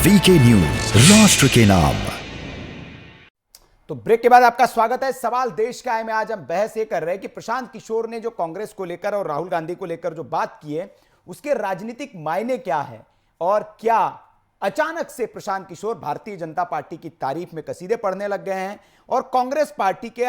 VK news, राष्ट्र के नाम। तो ब्रेक के बाद आपका स्वागत है। सवाल देश का है में आज हम बहस ये कर रहे हैं कि प्रशांत किशोर ने जो कांग्रेस को लेकर और राहुल गांधी को लेकर जो बात की है उसके राजनीतिक मायने क्या है, और क्या अचानक से प्रशांत किशोर भारतीय जनता पार्टी की तारीफ में कसीदे पढ़ने लग गए हैं और कांग्रेस पार्टी के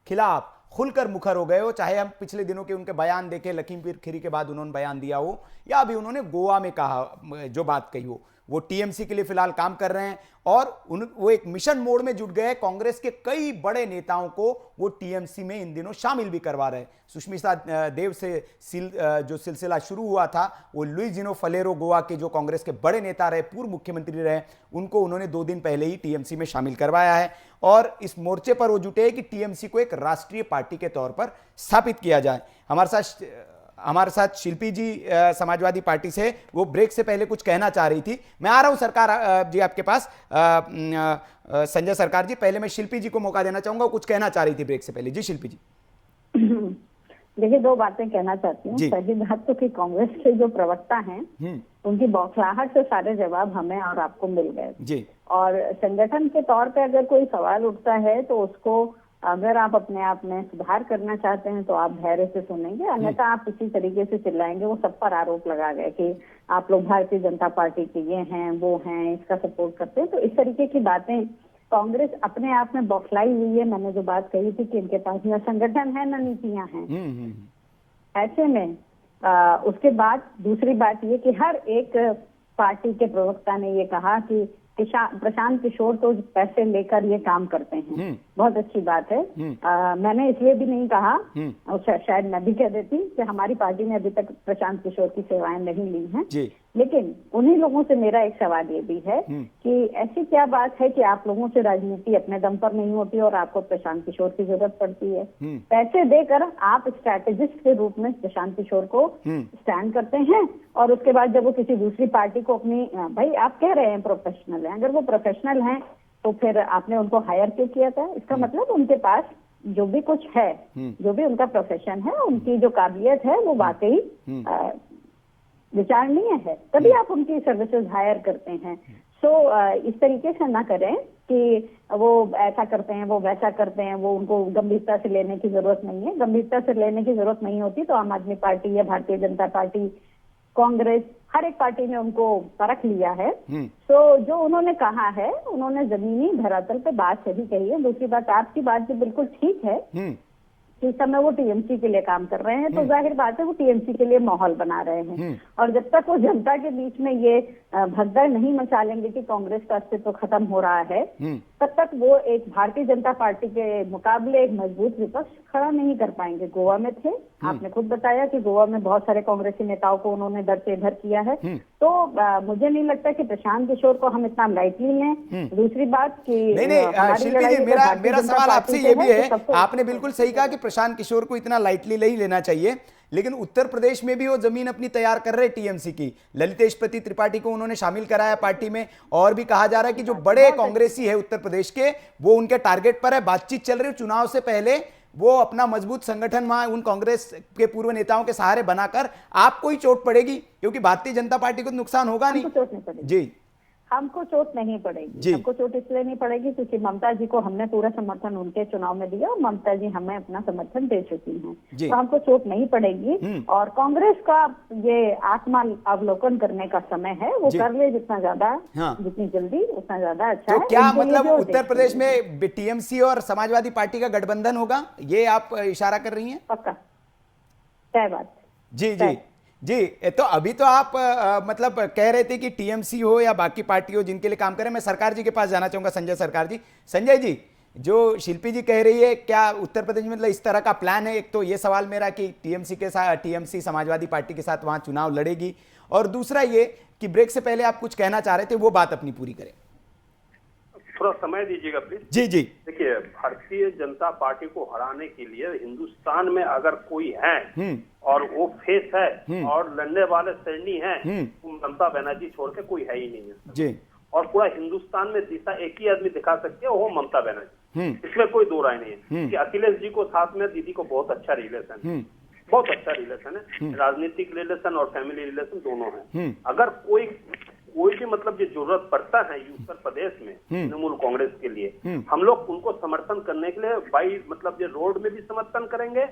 खिलाफ खुलकर मुखर हो गए हो। चाहे हम पिछले दिनों के उनके बयान देखें, लखीमपुर खीरी के बाद उन्होंने बयान दिया हो, या अभी उन्होंने गोवा में कहा जो बात कही हो, वो टीएमसी के लिए फिलहाल काम कर रहे हैं और वो एक मिशन मोड में जुट गए। कांग्रेस के कई बड़े नेताओं को वो टीएमसी में इन दिनों शामिल भी करवा रहे हैं। सुष्मिता देव से जो सिलसिला शुरू हुआ था, वो लुइजिनो फलेरो गोवा के जो कांग्रेस के बड़े नेता रहे, पूर्व मुख्यमंत्री रहे, उनको उन्होंने 2 दिन पहले ही टीएमसी में शामिल करवाया है और इस मोर्चे पर वो जुटे हैं कि टीएमसी को एक राष्ट्रीय पार्टी के तौर पर स्थापित किया जाए। हमारे साथ शिल्पी जी समाजवादी पार्टी से, वो ब्रेक से पहले कुछ कहना चाह रही थी। मैं आ रहा हूं सरकार जी आपके पास। संजय सरकार जी, पहले मैं शिल्पी जी को मौका देना चाहूंगा, कुछ कहना चाह रही थी ब्रेक से पहले। जी शिल्पी जी। देखिए, 2 बातें कहना चाहती हूँ। पहली बात तो कि कांग्रेस के जो प्रवक्ता हैं उनकी बौखलाहट से सारे जवाब हमें और आपको मिल गए जी। और संगठन के तौर पे अगर कोई सवाल उठता है तो उसको अगर आप अपने आप में सुधार करना चाहते हैं तो आप धैर्य से सुनेंगे, अन्यथा आप इसी तरीके से चिल्लाएंगे। वो सब पर आरोप लगा गए कि आप लोग भारतीय जनता पार्टी के ये हैं, वो हैं, इसका सपोर्ट करते हैं। तो इस तरीके की बातें कांग्रेस अपने आप में बौखलाई हुई है। मैंने जो बात कही थी कि इनके पास न संगठन है न नीतियां हैं। ऐसे में उसके बाद दूसरी बात ये कि हर एक पार्टी के प्रवक्ता ने ये कहा कि प्रशांत किशोर तो पैसे लेकर ये काम करते हैं। बहुत अच्छी बात है। मैंने इसलिए भी नहीं कहा, और शायद मैं भी कह देती कि हमारी पार्टी ने अभी तक प्रशांत किशोर की सेवाएं नहीं ली हैं। लेकिन उन्हीं लोगों से मेरा एक सवाल ये भी है कि ऐसी क्या बात है कि आप लोगों से राजनीति अपने दम पर नहीं होती और आपको प्रशांत किशोर की जरूरत पड़ती है। पैसे देकर आप स्ट्रैटेजिस्ट के रूप में प्रशांत किशोर को स्टैंड करते हैं और उसके बाद जब वो किसी दूसरी पार्टी को अपनी, भाई आप कह रहे हैं प्रोफेशनल है, अगर वो प्रोफेशनल हैं तो फिर आपने उनको हायर क्यों किया था? इसका मतलब उनके पास जो भी कुछ है, जो भी उनका प्रोफेशन है, उनकी जो काबिलियत है वो वाकई विचारणीय है, तभी आप उनकी सर्विसेज हायर करते हैं। सो इस तरीके से ना करें कि वो ऐसा करते हैं, वो वैसा करते हैं, वो उनको गंभीरता से लेने की जरूरत नहीं है। गंभीरता से लेने की जरूरत नहीं होती तो आम आदमी पार्टी या भारतीय जनता पार्टी, कांग्रेस, हर एक पार्टी ने उनको परख लिया है। तो जो उन्होंने कहा है, उन्होंने जमीनी धरातल पे बात सही कही है। दूसरी बात, आपकी बात भी बिल्कुल ठीक है। इस समय वो टीएमसी के लिए काम कर रहे हैं तो जाहिर बात है वो टीएमसी के लिए माहौल बना रहे हैं। और जब तक वो जनता के बीच में ये भगदड़ नहीं मचा लेंगे कि कांग्रेस का अस्तित्व खत्म हो रहा है, तब तक वो एक भारतीय जनता पार्टी के मुकाबले एक मजबूत विपक्ष खड़ा नहीं कर पाएंगे। गोवा में थे, आपने खुद बताया कि गोवा में बहुत सारे कांग्रेसी नेताओं को उन्होंने दर से इधर किया है। तो मुझे नहीं लगता कि प्रशांत किशोर को हम इतना लाइटली लें। दूसरी बात कि नहीं शिल्पी जी, मेरा सवाल आपसे ये भी है, आपने बिल्कुल सही कहा कि प्रशांत किशोर को इतना लाइटली नहीं लेना चाहिए, लेकिन उत्तर प्रदेश में भी वो जमीन अपनी तैयार कर रहे टीएमसी की। ललितेशपति त्रिपाठी को उन्होंने शामिल कराया पार्टी में, और भी कहा जा रहा है कि जो बड़े कांग्रेसी है उत्तर प्रदेश के, वो उनके टारगेट पर है। बातचीत चल रही है, चुनाव से पहले वो अपना मजबूत संगठन वहां उन कांग्रेस के पूर्व नेताओं के सहारे बनाकर आपको ही चोट पड़ेगी, क्योंकि भारतीय जनता पार्टी को नुकसान होगा नहीं। जी, हमको चोट नहीं पड़ेगी। हमको चोट इसलिए नहीं पड़ेगी क्योंकि ममता जी को हमने पूरा समर्थन उनके चुनाव में दिया और ममता जी हमें अपना समर्थन दे चुकी हैं, तो हमको चोट नहीं पड़ेगी। और कांग्रेस का ये आत्मा अवलोकन करने का समय है, वो कर ले जितना ज्यादा, जितनी जल्दी उतना ज्यादा अच्छा है। क्या मतलब उत्तर प्रदेश में टीएमसी और समाजवादी पार्टी का गठबंधन होगा, ये आप इशारा कर रही हैं? पक्का, तय बात। जी जी जी। तो अभी तो आप मतलब कह रहे थे कि टीएमसी हो या बाकी पार्टी हो जिनके लिए काम करें। मैं सरकार जी के पास जाना चाहूंगा, संजय सरकार जी। संजय जी, जो शिल्पी जी कह रही है, क्या उत्तर प्रदेश में मतलब इस तरह का प्लान है? एक तो ये सवाल मेरा कि टीएमसी के साथ, टीएमसी समाजवादी पार्टी के साथ वहां चुनाव लड़ेगी, और दूसरा ये कि ब्रेक से पहले आप कुछ कहना चाह रहे थे, वो बात अपनी पूरी करें। थोड़ा समय दीजिएगा प्लीज। जी जी। देखिए, भारतीय जनता पार्टी को हराने के लिए हिंदुस्तान में अगर कोई है और वो फेस है और लड़ने वाले सैनी है, ममता बनर्जी छोड़ के कोई है ही नहीं है जी। और पूरा हिंदुस्तान में दिशा एक ही आदमी दिखा सकते हैं, वो ममता बनर्जी। इसमें कोई दो राय नहीं है कि अखिलेश जी को साथ में दीदी को बहुत अच्छा रिलेशन है, बहुत अच्छा रिलेशन है, राजनीतिक रिलेशन और फैमिली रिलेशन दोनों है। अगर कोई कोई भी मतलब ये जरूरत पड़ता है उत्तर प्रदेश में तृणमूल कांग्रेस के लिए, हम लोग उनको समर्थन करने के लिए बाई मतलब ये रोड में भी समर्थन करेंगे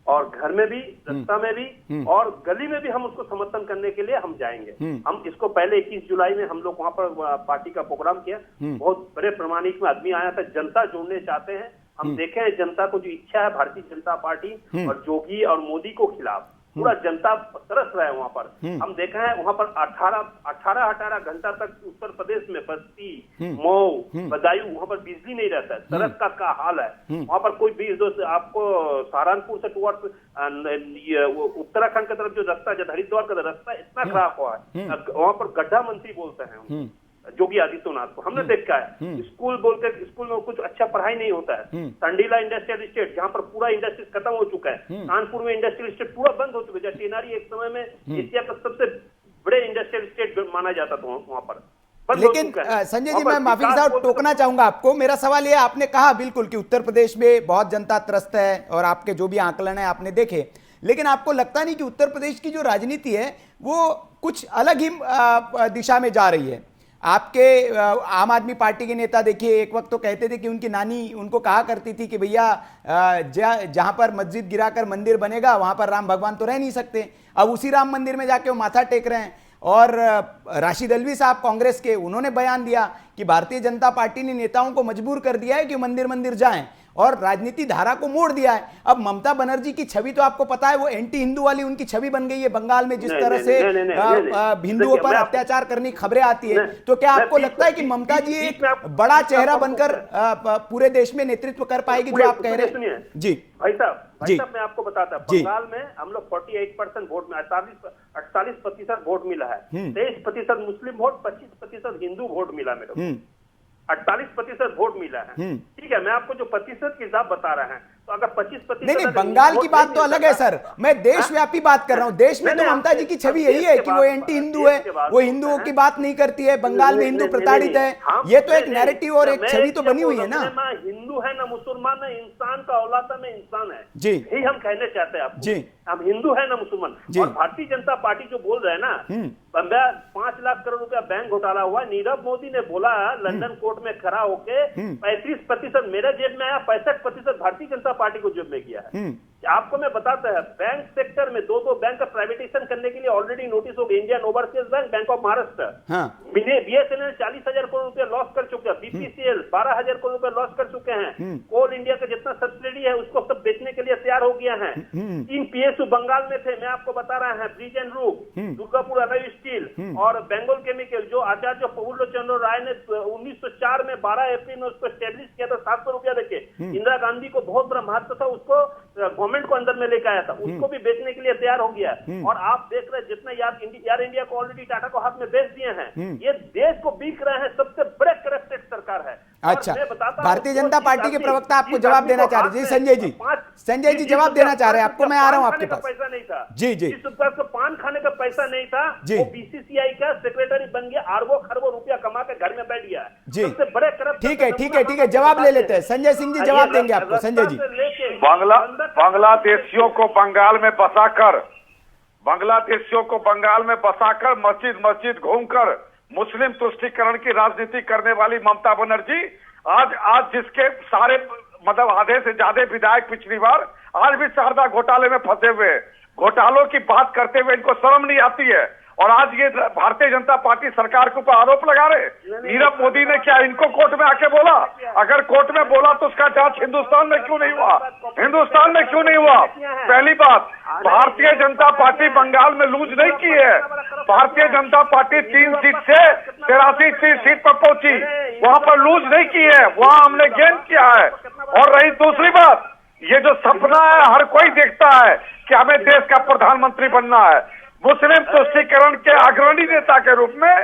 और घर में भी, रास्ता में भी और गली में भी हम उसको समर्थन करने के लिए हम जाएंगे। हम इसको पहले 21 जुलाई में हम लोग वहां पर पार्टी का प्रोग्राम किया, बहुत बड़े प्रमाणिक में आदमी आया था, जनता जोड़ने चाहते हैं। हम देखे हैं जनता को जो इच्छा है भारतीय जनता पार्टी और योगी और मोदी को खिलाफ पूरा जनता तरस रहा है वहां पर। हम देखे हैं वहां पर 18 घंटा तक उत्तर प्रदेश में बस्ती, मऊ, बदायूं वहां पर बिजली नहीं रहता है, सड़क का क्या हाल है वहां पर। कोई भी आपको सहारनपुर से टुवर्ड्स उत्तराखंड की तरफ जो रास्ता है, हरिद्वार का रास्ता इतना खराब हुआ है, वहां पर गड्ढा मंत्री बोलते हैं योगी आदित्यनाथ को। हमने देखा है स्कूल बोलते, स्कूल में कुछ अच्छा पढ़ाई नहीं होता है। संडीला इंडस्ट्रियल एस्टेट जहां पर पूरा इंडस्ट्री खत्म हो चुका है, कानपुर में इंडस्ट्रियल एस्टेट पूरा बंद हो चुका है। टेनारी एक समय में एशिया का सबसे बड़े इंडस्ट्रियल एस्टेट माना जाता था वहां पर। लेकिन संजय जी, मैं माफी के साथ टोकना चाहूंगा आपको। मेरा सवाल यह, आपने कहा बिल्कुल कि उत्तर प्रदेश में बहुत जनता त्रस्त है और आपके जो भी आंकलन है आपने देखे, लेकिन आपको लगता नहीं कि उत्तर प्रदेश की जो राजनीति है वो कुछ अलग ही दिशा में जा रही है? आपके आम आदमी पार्टी के नेता देखिए, एक वक्त तो कहते थे कि उनकी नानी उनको कहा करती थी कि भैया जहां पर मस्जिद गिराकर मंदिर बनेगा वहां पर राम भगवान तो रह नहीं सकते। अब उसी राम मंदिर में जाके वो माथा टेक रहे हैं। और राशिद अल्वी साहब कांग्रेस के, उन्होंने बयान दिया कि भारतीय जनता पार्टी ने नेताओं को मजबूर कर दिया है कि मंदिर जाएं और राजनीति धारा को मोड़ दिया है। अब ममता बनर्जी की छवि तो आपको पता है, वो एंटी हिंदू वाली उनकी छवि बन गई है बंगाल में, जिस तरह से हिंदुओं पर अत्याचार करने की खबरें आती है। तो क्या आपको लगता है कि ममता जी एक बड़ा चेहरा बनकर पूरे देश में नेतृत्व कर पाएगी, जो आप कह रहे हैं? जी भाई साहब मैं आपको बताता हूँ, बंगाल में हम लोग 48% वोट में 48% वोट मिला है, 23% मुस्लिम वोट, 25% हिंदू वोट मिला मेरे को, 48% वोट मिला है। ठीक है, मैं आपको जो प्रतिशत के हिसाब बता रहे हैं, तो अगर 25% नहीं, बंगाल की बात तो अलग है सर, मैं देशव्यापी बात कर रहा हूँ। देश में तो ममता जी की छवि यही है कि वो एंटी हिंदू है, वो हिंदुओं की बात नहीं करती है, बंगाल में हिंदू प्रताड़ित है। ये तो एक नैरेटिव और एक छवि तो बनी हुई है ना। हिंदू है ना मुसलमान है, इंसान का औलादा में इंसान है जी, यही हम कहने चाहते हैं आपको। जी, हम हिंदू है ना मुसलमान। और भारतीय जनता पार्टी जो बोल रहे हैं ना, 5 लाख करोड़ रुपया बैंक घोटाला हुआ, नीरव मोदी ने बोला लंदन कोर्ट में खड़ा होके 35% मेरे जेब में आया, 65% भारतीय जनता पार्टी को जेब में किया है। आपको मैं बताता है, बैंक सेक्टर में दो बैंक का प्राइवेटाइजेशन करने के लिए ऑलरेडी नोटिस हो गया। Indian overseas bank of Maharashtra, BSNL 40,000 crore रुपया लॉस कर चुके हैं, बीपीसीएल 12,000 करोड़ रुपया लॉस कर चुके हैं, कोल इंडिया का जितना सब्सिडी है उसको सब बेचने के लिए तैयार हो गया है। 3 पीएसयू बंगाल में थे, मैं आपको बता रहा है, bridge and roof, Durgapur alloy steel और बेंगोल केमिकल, जो आचार्य प्रफुल्ल चंद्र राय ने 1904 में 12 अप्रैल में उसको स्टेब्लिश किया था 700 रुपया देके। इंदिरा गांधी को बहुत बड़ा महत्व था, उसको गवर्नमेंट को अंदर में लेकर आया था, उसको भी बेचने के लिए तैयार हो गया। और आप देख रहे हैं जितना यार इंडिया को ऑलरेडी टाटा को हाथ में बेच दिए हैं, ये देश को बिक रहे हैं, सबसे बड़े करप्टेड सरकार है। अच्छा, भारतीय जनता पार्टी के प्रवक्ता आपको जवाब देना चाह रहे हैं। संजय जी जवाब देना चाह रहे हैं आपको, मैं आ रहा हूं आपके पास। पैसा नहीं था जी, जिस को पान खाने का पैसा नहीं था, वो बीसीसीआई का सेक्रेटरी बन गया, अरबों खरबों रुपया कमा के घर में बैठ गया जी। सबसे बड़े करप्ट। ठीक है, जवाब ले लेते हैं। संजय सिंह जी जवाब देंगे आपको। संजय जी, बांग्लादेशियों को बंगाल में बसाकर मस्जिद घूमकर मुस्लिम तुष्टीकरण की राजनीति करने वाली ममता बनर्जी आज जिसके सारे मतलब आधे से ज्यादा विधायक पिछली बार आज भी शारदा घोटाले में फंसे हुए, घोटालों की बात करते हुए इनको शर्म नहीं आती है। और आज ये भारतीय जनता पार्टी सरकार के ऊपर आरोप लगा रहे। नीरव मोदी ने क्या इनको कोर्ट में आके बोला? अगर कोर्ट में बोला तो उसका जांच हिंदुस्तान में क्यों नहीं हुआ? पहली बात, भारतीय जनता पार्टी बंगाल में लूज नहीं की है। भारतीय जनता पार्टी 3 सीट से 83 सीट पर पहुंची, वहां पर लूज नहीं की है, वहां हमने गेन किया है। और रही दूसरी बात, ये जो सपना है हर कोई देखता है कि हमें देश का प्रधानमंत्री बनना है, मुस्लिम तुष्टीकरण के अग्रणी नेता के रूप में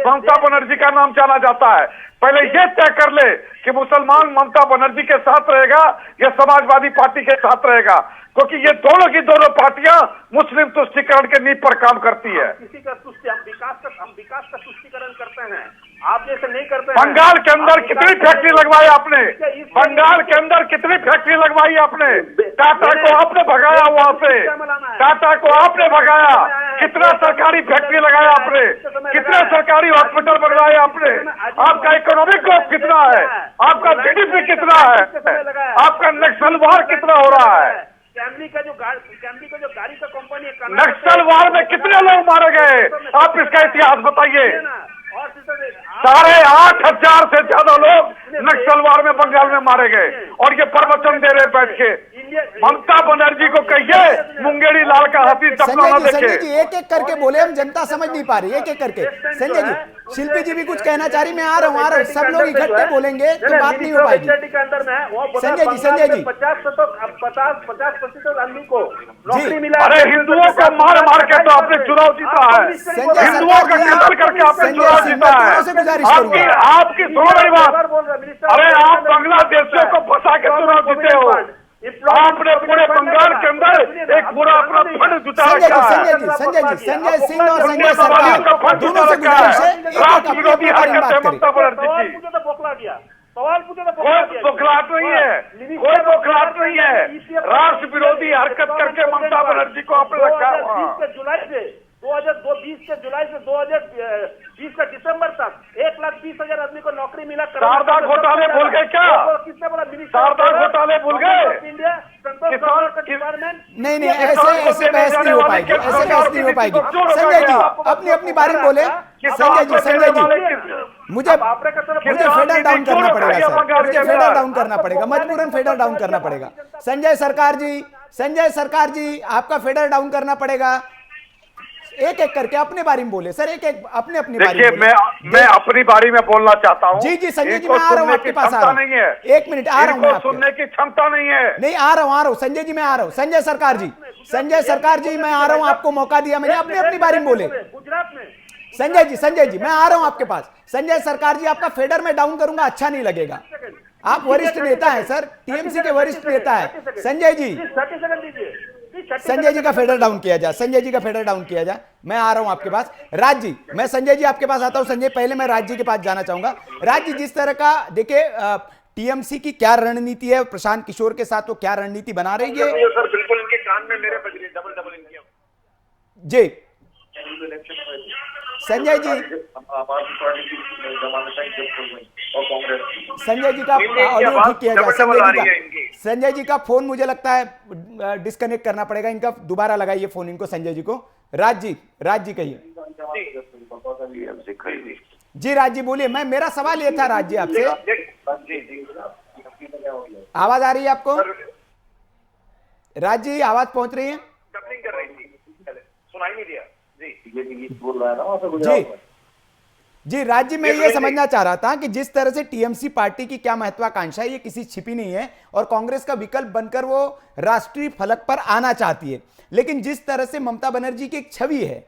ममता बनर्जी का नाम जाना जाता है। पहले ये तय कर ले कि मुसलमान ममता बनर्जी के साथ रहेगा या समाजवादी पार्टी के साथ रहेगा, क्योंकि ये दोनों की दोनों पार्टियां मुस्लिम तुष्टीकरण के नींव पर काम करती है। किसी का हम विकास का तुष्टीकरण करते हैं, आप जैसे नहीं करते। बंगाल के अंदर कितनी फैक्ट्री लगवाई आपने? बंगाल के अंदर कितनी फैक्ट्री लगवाई आपने? टाटा को आपने भगाया वहां से, टाटा को आपने भगाया। कितना सरकारी फैक्ट्री लगाया आपने? कितने सरकारी हॉस्पिटल बनवाए आपने? आपका इकोनॉमिक ग्रोथ कितना है? आपका जीडीपी कितना है? आपका नक्सलवार कितना हो रहा है? कैमरी का जो गाड़ी का कंपनी है, नक्सलवार में कितने लोग मारे गए? आप इसका इतिहास बताइए। 8,500 से ज्यादा लोग नक्सलवार में बंगाल में मारे गए, और ये प्रवचन दे रहे बैठ के। ममता बनर्जी को कहिए मुंगेरी लाल का हाथी सपना न देखे। संजय जी एक एक करके बोले, हम जनता समझ नहीं पा रही, एक एक करके। संजय जी, शिल्पी जी भी कुछ कहना चाह रही, मैं आ रहा हूँ, सब लोग इकट्ठे बोलेंगे तो बात नहीं हो पाएगी। संजय जी 50% आदमी को नौकरी मिला। अरे हिंदुओं को मार मार के तो आपने चुनाव जीता है, हिंदुओं का कत्ल करके आपने चुनाव जीता है। आपकी सुनो मेरी बात। अरे आप बांग्लादेशियों को फंसा के चुनाव जीते हो। आपने पूरे बंगाल के अंदर एक पूरा अपना फंड जुटा रखा है। संजय सिंह और संजय सरकार दोनों से गुजारिश है, राष्ट्र विरोधी हरकत है ममता बनर्जी की। पूछे तो बोखला गया, सवाल पूछे तो कोई बौखलाहट नहीं है, कोई बौखलाहट नहीं है। राष्ट्र विरोधी हरकत करके ममता बनर्जी को आपने रखा है। जुलाई से 2020 के जुलाई से 2020 का दिसंबर तक 1,20,000 आदमी को नौकरी मिला। शारदा घोटाले भूल गए क्या? कितना बड़ा मिनिस्टर, शारदा घोटाले भूल गए? नहीं ऐसे बहस नहीं हो पाएगी, ऐसे बहस नहीं हो पाएगी। संजय जी अपनी अपनी बारी बोले। संजय जी मुझे फेडर डाउन करना पड़ेगा सर, मुझे फेडर डाउन करना पड़ेगा, मजबूरन फेडर डाउन करना पड़ेगा। संजय सरकार जी आपका फेडर डाउन करना पड़ेगा। एक एक करके अपने बारे में बोले सर, एक एक अपने अपनी बारी में। देखिए मैं अपनी बारी में बोलना चाहता हूँ। जी संजय जी मैं आ रहा हूँ आपके पास, आ रहा हूँ, एक मिनट आ रहा हूँ। सुनने की क्षमता नहीं है। नहीं आ रहा हूँ संजय जी, मैं आ रहा हूँ। संजय सरकार जी मैं आ रहा हूँ, आपको मौका दिया मैंने, अपनी अपनी बारी में बोले। गुजरात में संजय जी मैं आ रहा हूँ आपके पास। संजय सरकार जी आपका फेडर में डाउन करूंगा, अच्छा नहीं लगेगा। आप वरिष्ठ नेता है सर, टीएमसी के वरिष्ठ नेता है। संजय जी का फेडर डाउन किया जाए, संजय जी का फेडर डाउन किया जाए। मैं आ रहा हूं आपके पास। राज जी मैं संजय जी आपके पास आता हूं। संजय पहले मैं राज जी के पास जाना चाहूंगा। राज जी जिस तरह का देखिए टीएमसी की क्या रणनीति है, प्रशांत किशोर के साथ वो क्या रणनीति बना रही है? सर बिल्कुल इनके कान में मेरे बज रही है, डबल इनकी। जी संजय जी, संजय जी का ऑडियो ठीक किया जाए। संजय जी का फोन मुझे लगता है डिस्कनेक्ट करना पड़ेगा इनका, दोबारा लगाइए फोन इनको संजय जी को। राज जी कहिए। जी राज जी बोलिए। मेरा सवाल ये था राज जी आपसे, आवाज आ रही है आपको? राज जी आवाज पहुंच रही है? सुनाई नहीं दिया जी राज जी मैं ये समझना चाह रहा था कि जिस तरह से टीएमसी पार्टी की क्या महत्वाकांक्षा है, ये किसी छिपी नहीं है और कांग्रेस का विकल्प बनकर वो राष्ट्रीय फलक पर आना चाहती है। लेकिन जिस तरह से ममता बनर्जी की एक छवि है,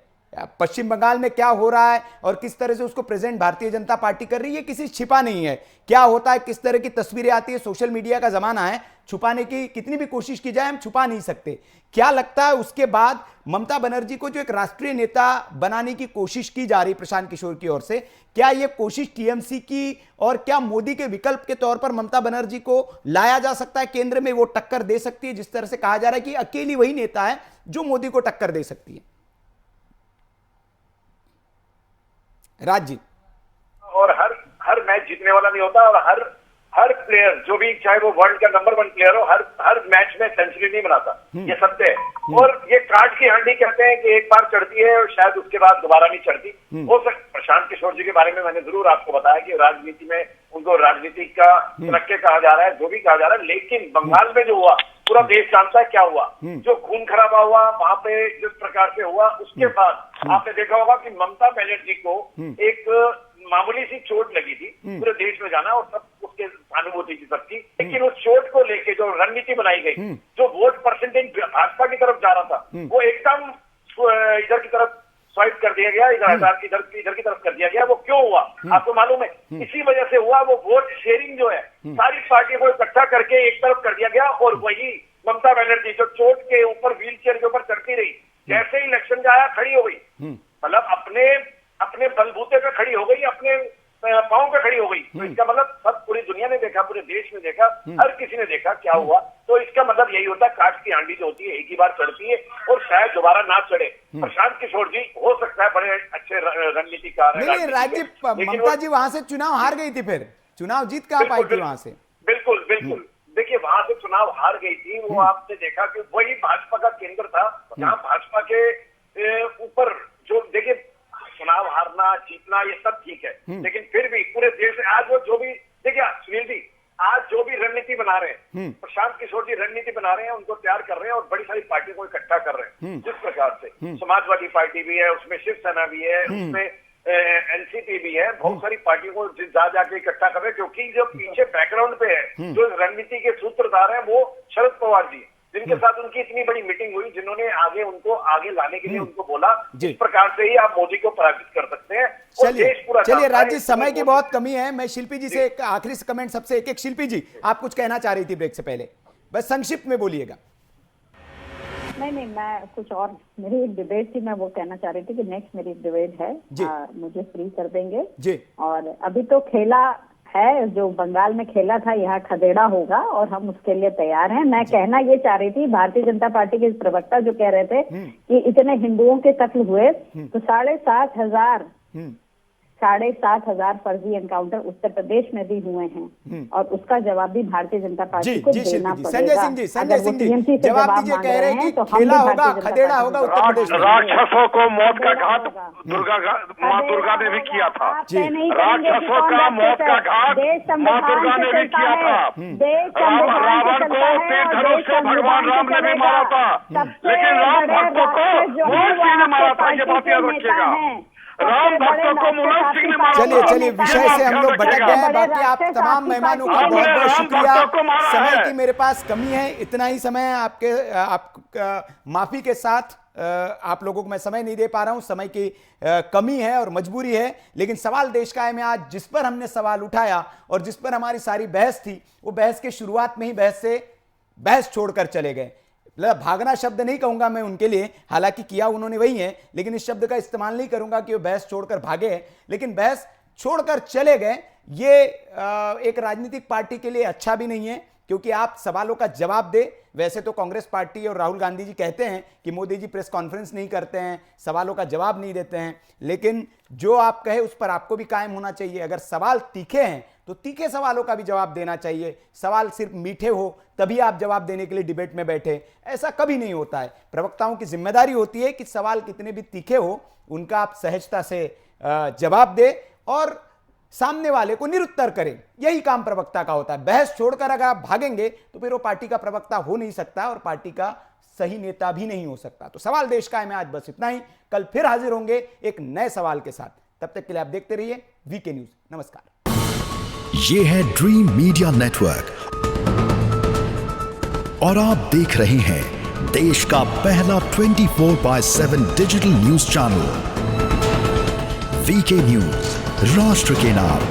पश्चिम बंगाल में क्या हो रहा है और किस तरह से उसको प्रेजेंट भारतीय जनता पार्टी कर रही है, किसी छिपा नहीं है। क्या होता है, किस तरह की तस्वीरें आती है, सोशल मीडिया का जमाना है, छुपाने की कितनी भी कोशिश की जाए हम छुपा नहीं सकते। क्या लगता है उसके बाद ममता बनर्जी को जो एक राष्ट्रीय नेता बनाने की कोशिश की जा रही प्रशांत किशोर की ओर से, क्या यह कोशिश टीएमसी की और क्या मोदी के विकल्प के तौर पर ममता बनर्जी को लाया जा सकता है, केंद्र में वो टक्कर दे सकती है? जिस तरह से कहा जा रहा है कि अकेली वही नेता है जो मोदी को टक्कर दे सकती है। राज जी। और हर मैच जीतने वाला नहीं होता, और हर प्लेयर जो भी, चाहे वो वर्ल्ड का नंबर 1 प्लेयर हो, हर मैच में सेंचुरी नहीं बनाता, ये सत्य है। और ये काट की हांडी कहते हैं कि एक बार चढ़ती है और शायद उसके बाद दोबारा नहीं चढ़ती। हो सकता प्रशांत किशोर जी के बारे में मैंने जरूर आपको बताया कि राजनीति में उनको राजनीति का तरक्के कहा जा रहा है, जो भी कहा जा रहा है, लेकिन बंगाल में जो हुआ पूरा देश जानता है क्या हुआ। जो खून खराबा हुआ वहां पे जिस प्रकार से हुआ, उसके बाद आपने देखा होगा कि ममता बनर्जी को एक मामूली सी चोट लगी थी, पूरे देश में जाना और सब उसके अनुभूति की सबकी, लेकिन उस चोट को लेके जो रणनीति बनाई गई, जो वोट परसेंटेज भाजपा की तरफ जा रहा था, वो एकदम इधर की तरफ स्वाइप कर दिया गया, इधर की तरफ कर दिया गया। वो क्यों हुआ आपको मालूम है? इसी वजह से हुआ। वो वोट शेयरिंग जो है सारी पार्टियों को इकट्ठा करके एक तरफ कर दिया गया, और वही ममता बनर्जी जो चोट के ऊपर, व्हील चेयर के ऊपर चढ़ती रही, जैसे ही इलेक्शन आया खड़ी हो गई, मतलब अपने बलबूते पे खड़ी हो गई, अपने पांव पे खड़ी हो गई। तो इसका मतलब सब पूरी दुनिया ने देखा, पूरे देश ने देखा, हर किसी ने देखा क्या हुआ। तो इसका मतलब यही होता है, काठ की हांडी जो होती है एक ही बार चढ़ती है और शायद दोबारा ना चढ़े। प्रशांत किशोर जी हो सकता है बड़े अच्छे रणनीतिकार हैं। नहीं राजीव, ममता जी वहां से चुनाव हार गई थी, फिर चुनाव जीत कहां पाई थी वहां से? बिल्कुल बिल्कुल, देखिए वहां से चुनाव हार गई थी। वो आपने देखा कि वही भाजपा का केंद्र था, जहां भाजपा के ऊपर जो, देखिए चुनाव हारना जीतना ये सब ठीक है, लेकिन फिर भी पूरे देश में आज वो जो भी, देखिए सुनील जी आज जो भी रणनीति बना रहे हैं, प्रशांत किशोर जी रणनीति बना रहे हैं, उनको तैयार कर रहे हैं और बड़ी सारी पार्टियों को इकट्ठा कर रहे हैं। जिस प्रकार से समाजवादी पार्टी भी है, उसमें शिवसेना भी है, उसमें एनसीपी भी है, बहुत सारी पार्टियों को जा जाके इकट्ठा कर रहे हैं, क्योंकि जो पीछे बैकग्राउंड पे है, जो रणनीति के सूत्रधार हैं वो शरद पवार जी, जिनके साथ उनकी इतनी बड़ी मीटिंग हुई, जिन्होंने आगे उनको आगे लाने के लिए उनको बोला। इस प्रकार से ही आप मोदी को पराजित कर सकते हैं। चलिए राज्य, समय की बहुत कमी है। मैं शिल्पी जी से एक आखिरी कमेंट सबसे एक शिल्पी जी, आप कुछ कहना चाह रही थी ब्रेक से पहले, बस संक्षिप्त में बोलिएगा। नहीं, मैं कुछ और, मेरी एक डिबेट थी, मैं वो कहना चाह रही थी कि नेक्स्ट मेरी डिबेट है, मुझे फ्री कर देंगे जी। और अभी तो खेला है, जो बंगाल में खेला था, यहाँ खदेड़ा होगा और हम उसके लिए तैयार हैं। मैं कहना ये चाह रही थी, भारतीय जनता पार्टी के प्रवक्ता जो कह रहे थे कि इतने हिंदुओं के कत्ल हुए, तो 7,500 फर्जी एनकाउंटर उत्तर प्रदेश में भी हुए हैं और उसका जवाब भी भारतीय जनता पार्टी को देना पड़ेगा। संजय सिंह जी जवाब दीजिए, कह रहे हैं कि खेला होगा, खदेड़ा होगा उत्तर प्रदेश में। राक्षसों को मौत का घाट माँ दुर्गा ने भी किया था। राक्षसों का मौत का घाट माँ दुर्गा ने भी किया था। रावण को तेज धनुष से भगवान राम ने भी मारा था, लेकिन राम भक्तों को मोहन सिंह ने मारा था। ये बात याद रखिएगा, राम भक्तों को मुलायम सिंह ने मारा। चलिए विषय से हम लोग भटक गए हैं। बाकी आप तमाम मेहमानों का बहुत बहुत शुक्रिया। समय की मेरे पास कमी है, इतना ही समय आपके माफी के साथ आप लोगों को मैं समय नहीं दे पा रहा हूं, समय की कमी है और मजबूरी है। लेकिन सवाल देश का है में आज जिस पर हमने सवाल उठाया और जिस पर हमारी सारी बहस थी, वो बहस के शुरुआत में ही बहस छोड़कर चले गए। भागना शब्द नहीं कहूंगा मैं उनके लिए, हालांकि किया उन्होंने वही है, लेकिन इस शब्द का इस्तेमाल नहीं करूंगा कि वो बहस छोड़कर भागे, लेकिन बहस छोड़कर चले गए। ये एक राजनीतिक पार्टी के लिए अच्छा भी नहीं है, क्योंकि आप सवालों का जवाब दे। वैसे तो कांग्रेस पार्टी और राहुल गांधी जी कहते हैं कि मोदी जी प्रेस कॉन्फ्रेंस नहीं करते हैं, सवालों का जवाब नहीं देते हैं, लेकिन जो आप कहे उस पर आपको भी कायम होना चाहिए। अगर सवाल तीखे हैं तो तीखे सवालों का भी जवाब देना चाहिए। सवाल सिर्फ मीठे हो तभी आप जवाब देने के लिए डिबेट में बैठे, ऐसा कभी नहीं होता है। प्रवक्ताओं की जिम्मेदारी होती है कि सवाल कितने भी तीखे हो उनका आप सहजता से जवाब दे और सामने वाले को निरुत्तर करें। यही काम प्रवक्ता का होता है। बहस छोड़कर अगर आप भागेंगे तो फिर वो पार्टी का प्रवक्ता हो नहीं सकता और पार्टी का सही नेता भी नहीं हो सकता। तो सवाल देश का है में आज बस इतना ही। कल फिर हाजिर होंगे एक नए सवाल के साथ। तब तक के लिए आप देखते रहिए वीके न्यूज। नमस्कार। ये है ड्रीम मीडिया नेटवर्क और आप देख रहे हैं देश का पहला 24/7 digital news channel VK news, राष्ट्र के नाम।